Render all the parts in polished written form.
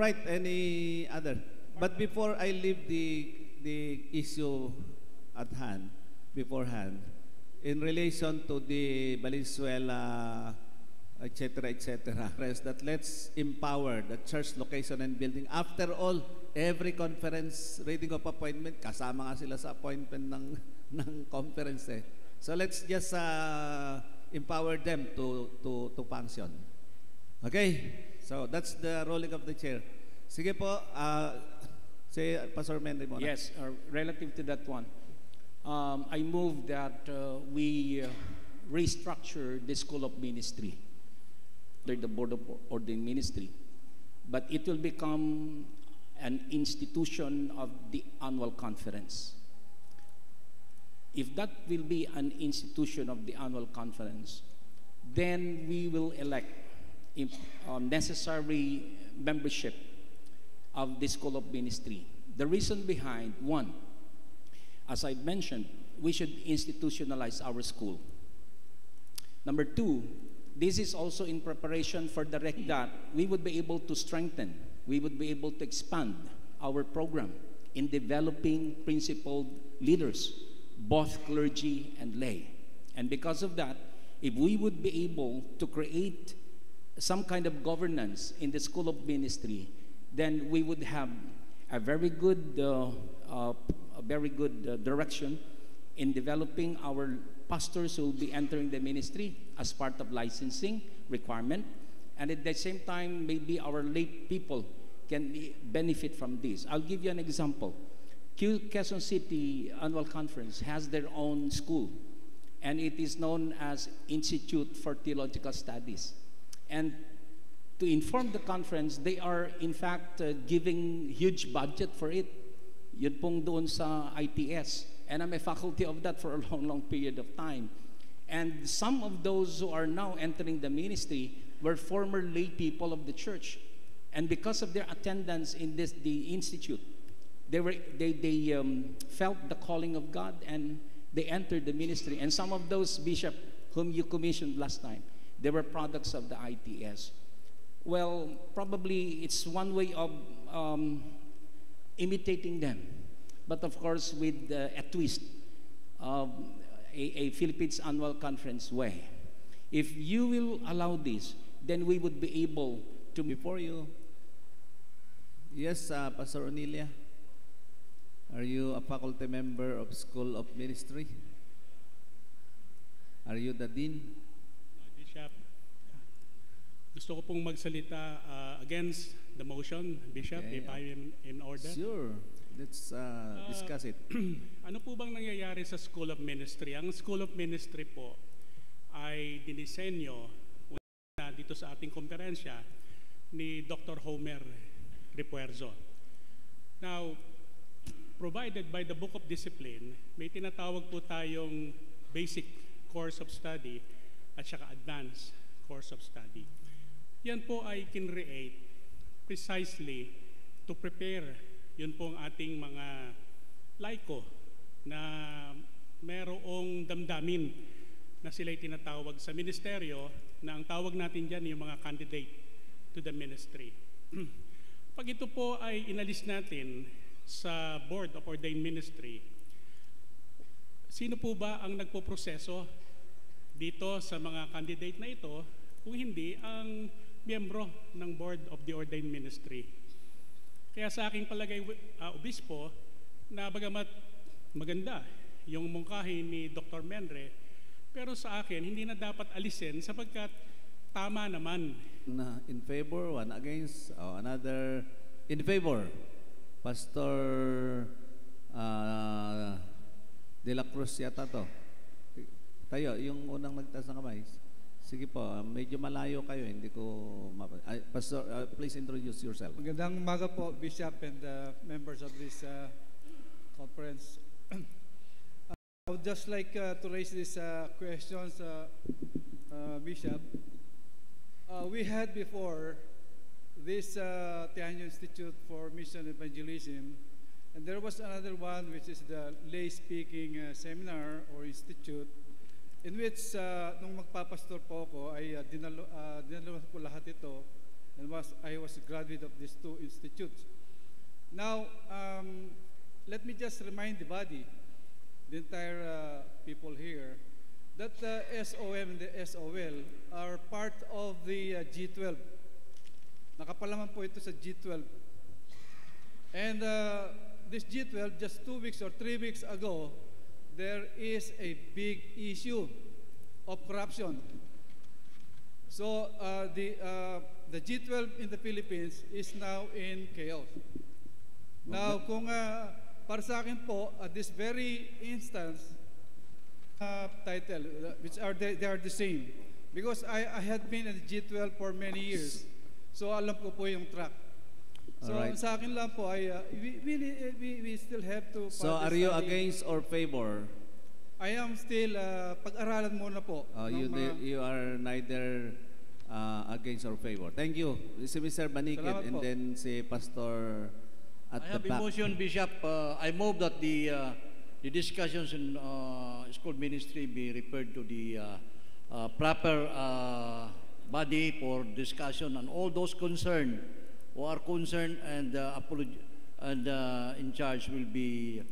right, any other? But before I leave the issue at hand, beforehand, in relation to the Valenzuela, etc., rest, that let's empower the church location and building. After all, every conference, reading of appointment, kasama nga sila sa appointment ng conference eh. So let's just empower them to function. Okay? So that's the rolling of the chair. Sige po, say Pastor Mendy muna. Yes, relative to that one. I move that we restructure the School of Ministry under the Board of Ordained Ministry, but it will become an institution of the annual conference. If that will be an institution of the annual conference, then we will elect necessary membership of the School of Ministry. The reason behind, one, as I mentioned, we should institutionalize our school. Number two, this is also in preparation for the rec that we would be able to strengthen, we would be able to expand our program in developing principled leaders, both clergy and lay. And because of that, if we would be able to create some kind of governance in the School of Ministry, then we would have a very good direction in developing our pastors who will be entering the ministry as part of licensing requirement, and at the same time, maybe our lay people can benefit from this. I'll give you an example. Quezon City Annual Conference has their own school, and it is known as Institute for Theological Studies. And to inform the conference, they are in fact giving huge budget for it. Yun pong doon sa ITS. And I'm a faculty of that for a long period of time. And some of those who are now entering the ministry were former lay people of the church. And because of their attendance in the institute, they felt the calling of God and they entered the ministry. And some of those bishops whom you commissioned last time, they were products of the ITS. Well, probably it's one way of imitating them, but of course with a twist of a Philippines Annual Conference way. If you will allow this, then we would be able to... Before you... Yes, Pastor Onilia, are you a faculty member of School of Ministry? Are you the dean? Bishop, gusto ko pong magsalita against the motion, Bishop, okay, if I am in order. Sure. Let's discuss it. Ano po bang nangyayari sa School of Ministry? Ang School of Ministry po ay dinisenyo dito sa ating komperensya ni Dr. Homer Repuerzo. Now, provided by the Book of Discipline, may tinatawag po tayong basic course of study at saka advanced course of study. Yan po ay kinreate precisely to prepare yun pong ating mga laiko na merong damdamin na sila'y tinatawag sa ministeryo na ang tawag natin dyan yung mga candidate to the ministry. Pag ito po ay inalis natin sa Board of Ordained Ministry, sino po ba ang nagpoproseso dito sa mga candidate na ito kung hindi ang miyembro ng Board of the Ordained Ministry? Kaya sa aking palagay, Obispo, na bagamat maganda yung mungkahi ni Dr. Menre, pero sa akin, hindi na dapat alisin sapagkat tama naman. In favor, one against, another in favor. Pastor De La Cruz yata to. Tayo, yung unang nagtaas ng kamay. Sige po, medyo malayo kayo, hindi ko Pastor, please introduce yourself. Magandang umaga po, Bishop and members of this conference. I would just like to raise these questions, Bishop. We had before this Tianyo Institute for Mission Evangelism, and there was another one which is the Lay Speaking Seminar or Institute, in which nung magpapastor po ako ay dinalo ko lahat ito and I was a graduate of these two institutes. Now, let me just remind the body, the entire people here, that the SOM and the SOL are part of the G12. Nakapalaman po ito sa G12. And this G12, just 2 weeks or 3 weeks ago, there is a big issue of corruption. So the G12 in the Philippines is now in chaos. Now, kung para sa akin po, at this very instance, title, which are they are the same. Because I had been in the G12 for many years. So alam ko po yung track. So Alright. sa akin lang po ay we still have to. So are you against or favor? I am still pag-aralan muna po. You are neither against or favor. Thank you. Si Mr. Banikid Salamat and po. then si Pastor at I the have a back. motion, Bishop. I move that the discussions in school ministry be referred to the proper body for discussion, and all those concerned who are concerned and in charge will be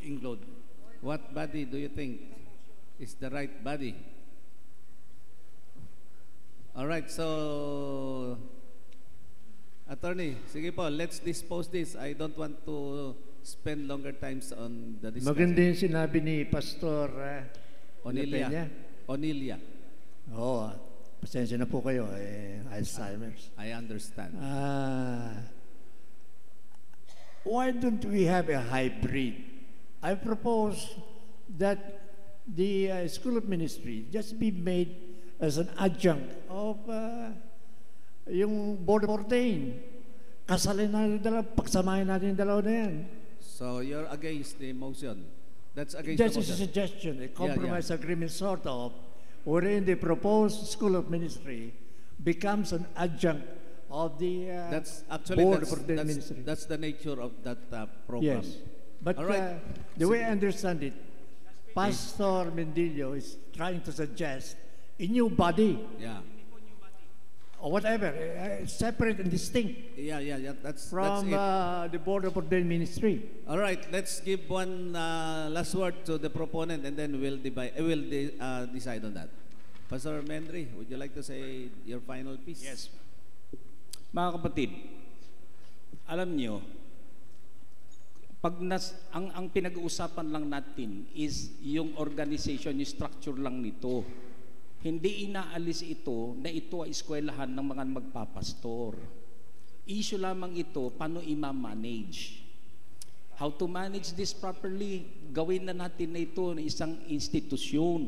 included. What body do you think is the right body? All right, so Attorney, sige po, let's dispose this. I don't want to spend longer times on the discussion. Maganda yung sinabi ni Pastor Onilia. Peña. Onilia. Oo, pasensya na po kayo, Alzheimer's. I understand. Why don't we have a hybrid? I propose that the School of Ministry just be made as an adjunct of yung Board of Ordained. Kasalin natin dalawa, pagsamahin natin yung dalawa na yan. So you're against the motion? That's against Just the as a motion? suggestion, a compromise agreement sort of, wherein the proposed School of Ministry becomes an adjunct of the That's actually Board of Ordained Ministry. that's the nature of that program. Yes. But All right. the way I understand it, Pastor Mendillo is trying to suggest a new body Yeah. or whatever, separate and distinct Yeah. That's from it. the Board of Ordained Ministry. All right, let's give one last word to the proponent and then we'll decide on that. Pastor Mendry, would you like to say your final piece? Yes. Mga kapatid, alam nyo, ang pinag-uusapan lang natin is yung organization, yung structure lang nito. Hindi inaalis ito na ito ay eskwelahan ng mga magpapastor. Issue lamang ito, paano i-manage. How to manage this properly, gawin na natin na ito na isang institusyon.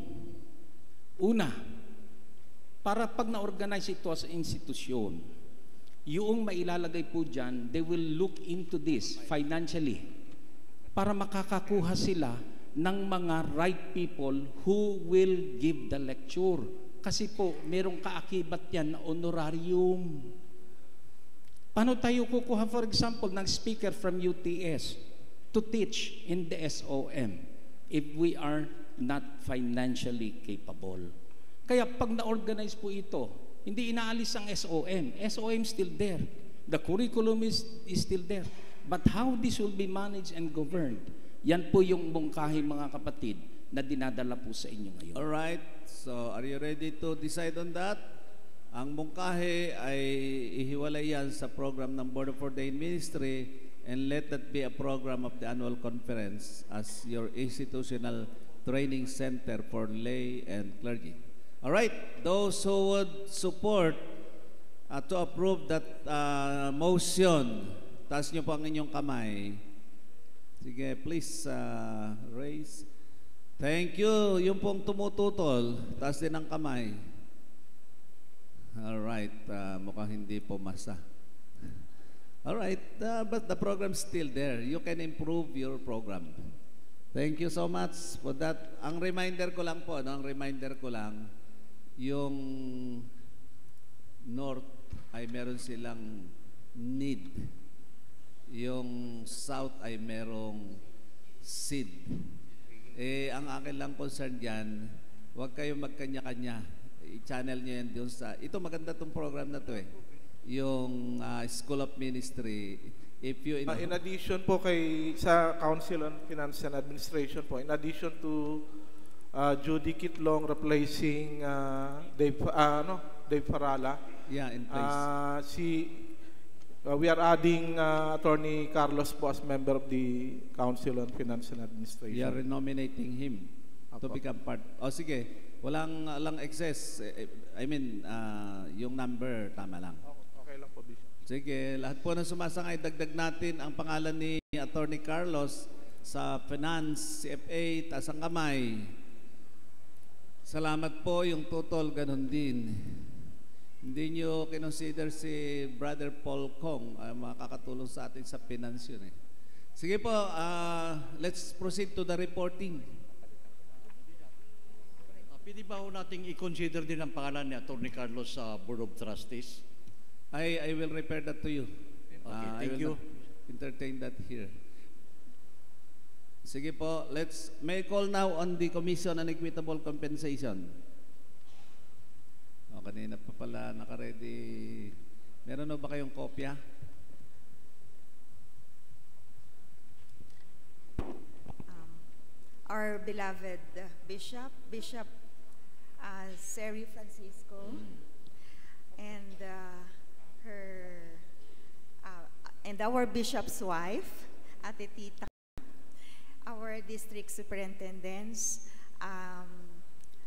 Una, para pag na-organize ito as institusyon, yung mailalagay po dyan, they will look into this financially para makakakuha sila ng mga right people who will give the lecture. Kasi po, merong kaakibat yan na honorarium. Paano tayo kukuha, for example, ng speaker from UTS to teach in the SOM if we are not financially capable? Kaya pag na-organize po ito, hindi inaalis ang SOM. SOM still there. The curriculum is still there. But how this will be managed and governed, yan po yung mungkahi, mga kapatid, na dinadala po sa inyo ngayon. All right, so are you ready to decide on that? Ang mungkahi ay ihiwalay yan sa program ng Board of Ordained Ministry, and let that be a program of the annual conference as your institutional training center for lay and clergy. All right, those who would support to approve that motion, taas niyo po ang inyong kamay. Sige, please raise. Thank you. Yung pong tumututol, taas din ang kamay. All right, mukhang hindi po masa. All right, but the program's still there. You can improve your program. Thank you so much for that. Ang reminder ko lang po, yung North ay meron silang need. Yung South ay merong seed. Ang akin lang concern dyan, huwag kayong magkanya-kanya. i-channel nyo yan doon sa, ito maganda tong program na to eh, yung School of Ministry. If you In addition po sa Council on Finance and Administration po, in addition to Judy Kitlong replacing Dave Farala, yeah, in place. We are adding Attorney Carlos po as member of the Council on Finance and Administration. We are renominating him to Apo. become part. O sige, walang excess. I mean, yung number, tama lang. Okay lang po, Bishop. Sige, lahat po ng sumasangay, dagdag natin ang pangalan ni Attorney Carlos sa Finance, CFA, taas ang kamay. Salamat po, yung total, ganun din. Hindi nyo kinonsider si Brother Paul Kong, makakatulong sa atin sa finance yun eh. Sige po, let's proceed to the reporting. Pwede ba ho nating i-consider din ang pangalan ni Atty. Carlos sa Board of Trustees? I will refer that to you. Okay, thank I will you. not entertain that here. Sige po, may call now on the Commission on Equitable Compensation. O, kanina pa pala naka-ready. Meron ba kayong kopya? Our beloved Bishop Seri Francisco, and our Bishop's wife, Ate Tita, our district superintendents,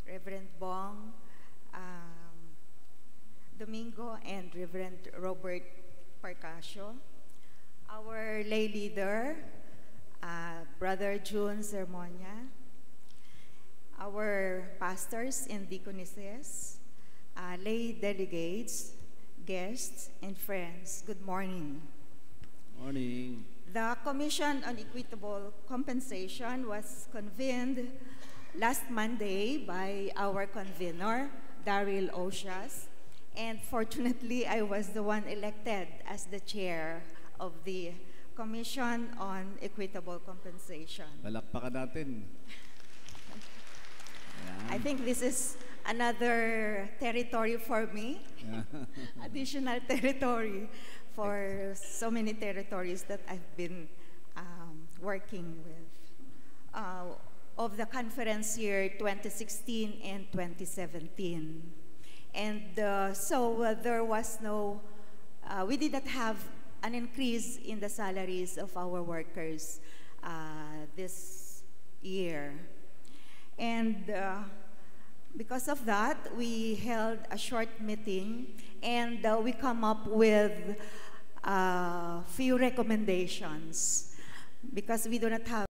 Reverend Bong, Domingo, and Reverend Robert Parcasio, our lay leader, Brother June Sermonia, our pastors and deaconesses, lay delegates, guests, and friends, good morning. Morning. The Commission on Equitable Compensation was convened last Monday by our convener, Daryl Osias, and fortunately, I was the one elected as the chair of the Commission on Equitable Compensation. Palakpakan natin. I think this is another territory for me, additional territory for so many territories that I've been working with. Of the conference year 2016 and 2017. And so there was no, we did not have an increase in the salaries of our workers this year. And because of that, we held a short meeting and we come up with a few recommendations because we do not have